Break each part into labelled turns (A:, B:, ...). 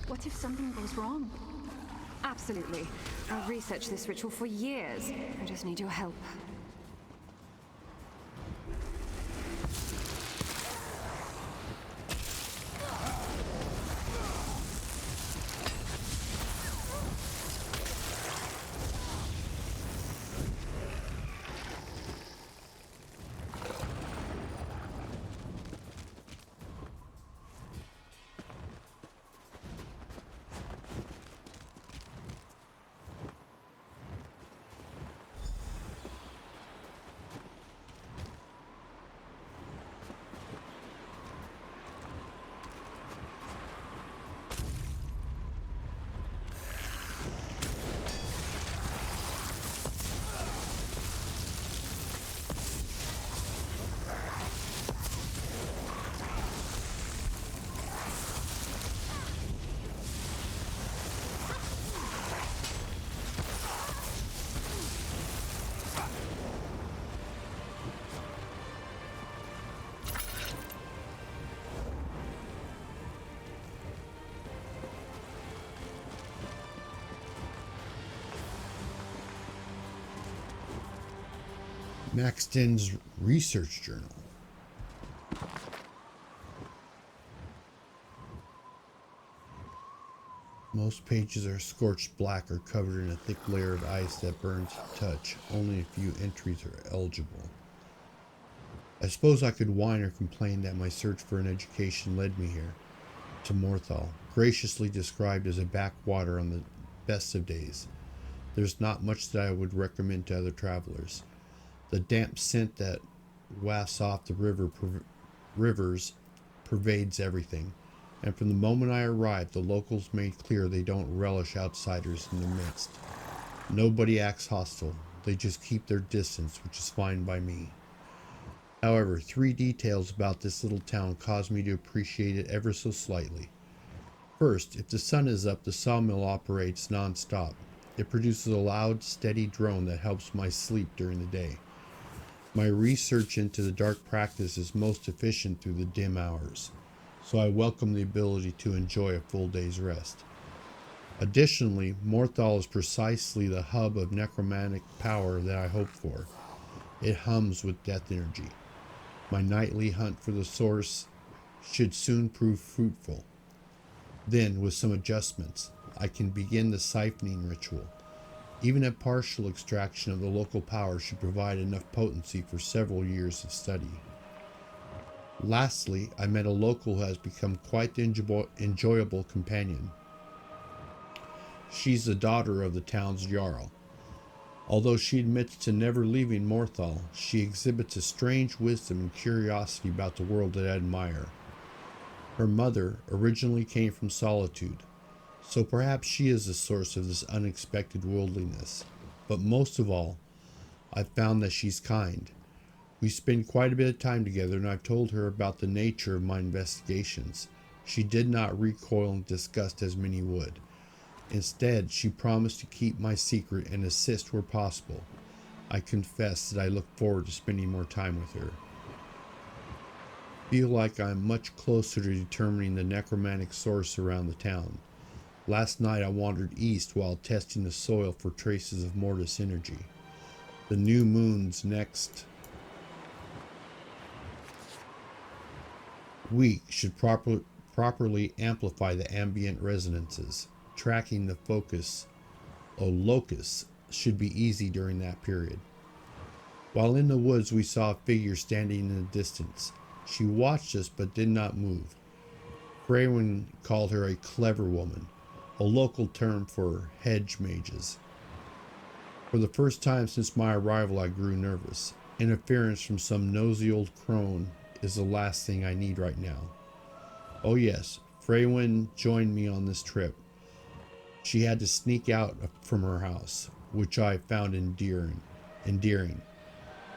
A: What if something goes wrong? Absolutely. I've researched this ritual for years. I just need your help.
B: Maxton's research journal. Most pages are scorched black or covered in a thick layer of ice that burns to touch. Only a few entries are eligible. I suppose I could whine or complain that my search for an education led me here, to Morthal, graciously described as a backwater on the best of days. There's not much that I would recommend to other travelers. The damp scent that wafts off the rivers pervades everything, and from the moment I arrived, the locals made clear they don't relish outsiders in their midst. Nobody acts hostile, they just keep their distance, which is fine by me. However, 3 details about this little town cause me to appreciate it ever so slightly. First, if the sun is up, the sawmill operates non-stop. It produces a loud, steady drone that helps my sleep during the day. My research into the dark practice is most efficient through the dim hours, so I welcome the ability to enjoy a full day's rest. Additionally, Morthal is precisely the hub of necromantic power that I hope for. It hums with death energy. My nightly hunt for the source should soon prove fruitful. Then, with some adjustments, I can begin the siphoning ritual. Even a partial extraction of the local power should provide enough potency for several years of study. Lastly, I met a local who has become quite the enjoyable companion. She's the daughter of the town's jarl. Although she admits to never leaving Morthal, she exhibits a strange wisdom and curiosity about the world that I admire. Her mother originally came from solitude, so perhaps she is the source of this unexpected worldliness. But most of all, I've found that she's kind. We spend quite a bit of time together, and I've told her about the nature of my investigations. She did not recoil in disgust as many would. Instead, she promised to keep my secret and assist where possible. I confess that I look forward to spending more time with her. Feel like I'm much closer to determining the necromantic source around the town. Last night I wandered east while testing the soil for traces of Mortis energy. The new moon's next week should properly amplify the ambient resonances. Tracking the locus should be easy during that period. While in the woods, we saw a figure standing in the distance. She watched us but did not move. Freywin called her a clever woman, a local term for hedge mages. For the first time since my arrival, I grew nervous. Interference from some nosy old crone is the last thing I need right now. Oh yes, Freywin joined me on this trip. She had to sneak out from her house, which I found endearing.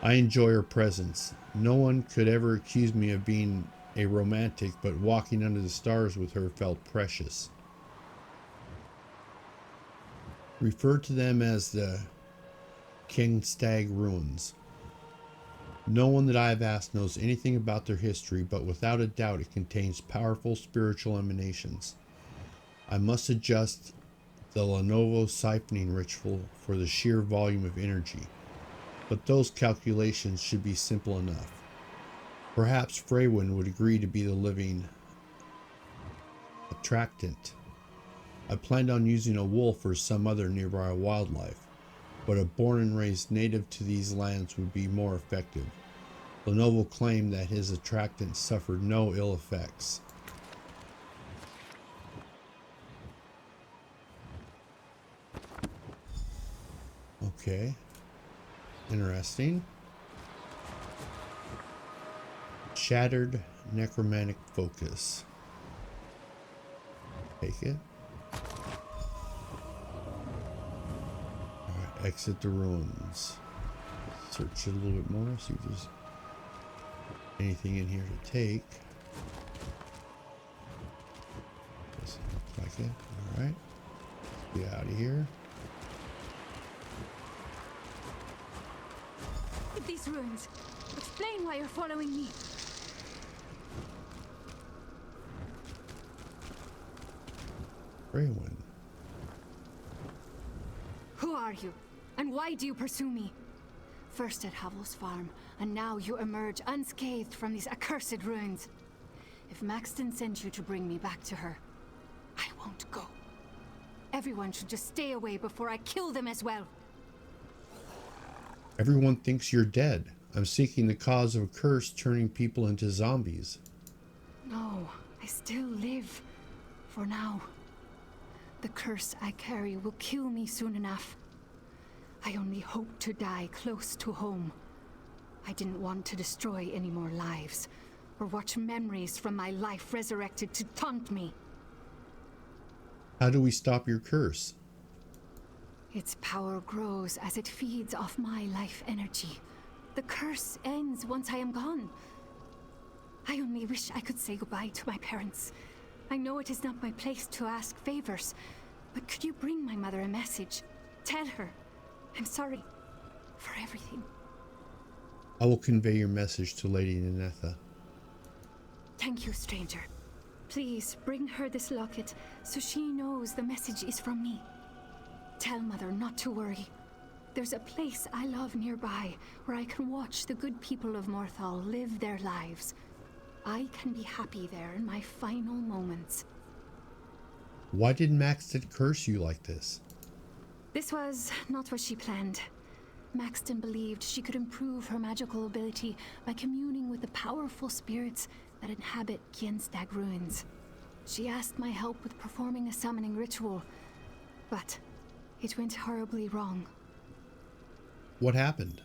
B: I enjoy her presence. No one could ever accuse me of being a romantic, but walking under the stars with her felt precious. Refer to them as the Kingstag ruins. No one that I have asked knows anything about their history, but without a doubt it contains powerful spiritual emanations. I must adjust the Lenovo siphoning ritual for the sheer volume of energy, but those calculations should be simple enough. Perhaps Freywin would agree to be the living attractant. I planned on using a wolf or some other nearby wildlife, but a born and raised native to these lands would be more effective. Lenovo claimed that his attractant suffered no ill effects. Okay. Interesting. Shattered necromantic focus. Take it. Alright, exit the ruins. Search it a little bit more, see if there's anything in here to take. Doesn't look like it. Alright. Get out of here.
A: These ruins. Explain why you're following me.
B: Freywin.
A: Who are you? And why do you pursue me? First at Havel's farm, and now you emerge unscathed from these accursed ruins. If Maxton sent you to bring me back to her, I won't go. Everyone should just stay away before I kill them as well.
B: Everyone thinks you're dead. I'm seeking the cause of a curse turning people into zombies.
A: No, I still live. For now. The curse I carry will kill me soon enough. I only hope to die close to home. I didn't want to destroy any more lives, or watch memories from my life resurrected to taunt me.
B: How do we stop your curse?
A: Its power grows as it feeds off my life energy. The curse ends once I am gone. I only wish I could say goodbye to my parents. I know it is not my place to ask favors, but could you bring my mother a message? Tell her I'm sorry for everything.
B: I will convey your message to Lady Ninetha.
A: Thank you, stranger. Please bring her this locket so she knows the message is from me. Tell Mother not to worry. There's a place I love nearby where I can watch the good people of Morthal live their lives. I can be happy there in my final moments.
B: Why did Maxton curse you like this?
A: This was not what she planned. Maxton believed she could improve her magical ability by communing with the powerful spirits that inhabit Kienstag ruins. She asked my help with performing a summoning ritual, but it went horribly wrong.
B: What happened?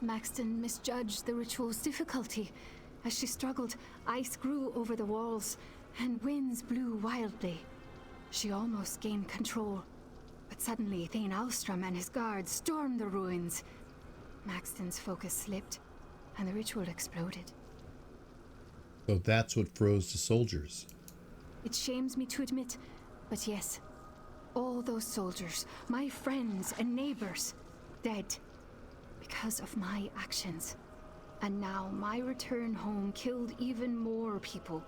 A: Maxton misjudged the ritual's difficulty. As she struggled, ice grew over the walls, and winds blew wildly. She almost gained control, but suddenly Thane Alstrom and his guards stormed the ruins. Maxton's focus slipped, and the ritual exploded.
B: So that's what froze the soldiers.
A: It shames me to admit, but yes, all those soldiers, my friends and neighbors, dead because of my actions. And now my return home killed even more people.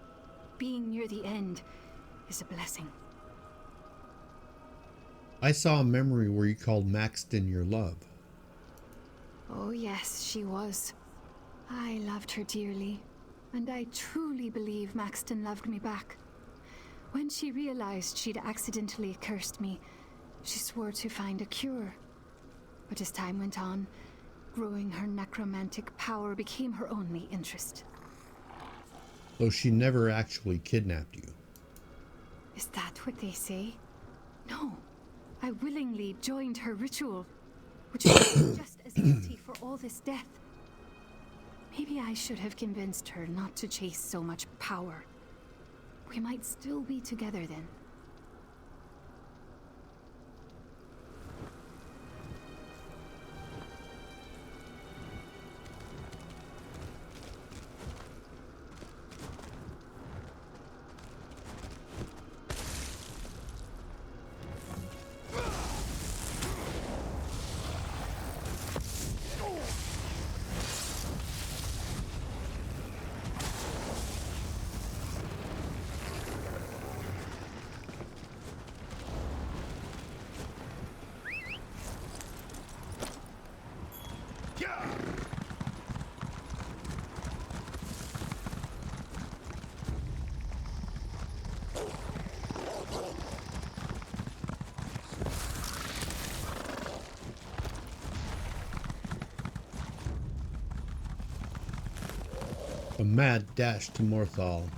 A: Being near the end is a blessing.
B: I saw a memory where you called Maxton your love.
A: Oh yes, she was. I loved her dearly, and I truly believe Maxton loved me back. When she realized she'd accidentally cursed me, she swore to find a cure. But as time went on, growing her necromantic power became her only interest.
B: So she never actually kidnapped you.
A: Is that what they say? No. I willingly joined her ritual, which makes me just as guilty for all this death. Maybe I should have convinced her not to chase so much power. We might still be together then.
B: A mad dash to Morthal.